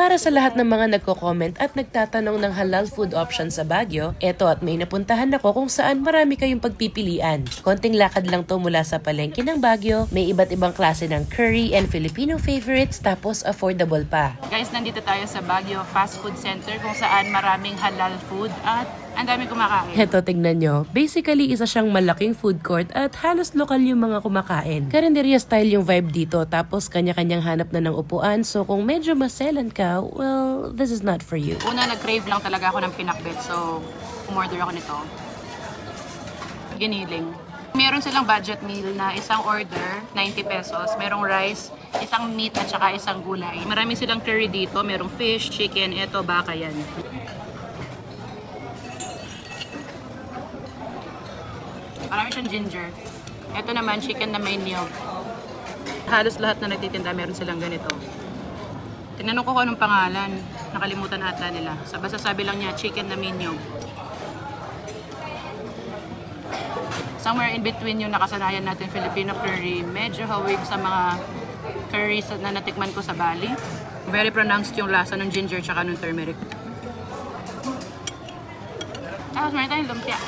Para sa lahat ng mga nagko-comment at nagtatanong ng halal food options sa Baguio, eto at may napuntahan ako kung saan marami kayong pagpipilian. Konting lakad lang to mula sa palengke ng Baguio, may iba't ibang klase ng curry and Filipino favorites tapos affordable pa. Guys, nandito tayo sa Baguio Fast Food Center kung saan maraming halal food at ang daming kumakain. Heto, tignan nyo. Basically, isa siyang malaking food court at halos lokal yung mga kumakain. Karinderya style yung vibe dito, tapos kanya-kanyang hanap na ng upuan. So kung medyo maselan ka, well, this is not for you. Una, nag-crave lang talaga ako ng pinakbet. So, umorder ako nito. Giniling. Meron silang budget meal na isang order, 90 pesos. Merong rice, isang meat at saka isang gulay. Marami silang curry dito. Merong fish, chicken, eto, baka yan. Marami siyang ginger. Ito naman, chicken na may niyog. Halos lahat na nagtitinda, meron silang ganito. Tinanong ko kung anong pangalan. Nakalimutan ata nila. Basta sabi lang niya, chicken na may niyog. Somewhere in between yung nakasanayan natin Filipino curry. Medyo hawig sa mga curries na natikman ko sa Bali. Very pronounced yung lasa ng ginger tsaka ng turmeric. Tapos meron tayong lumpia.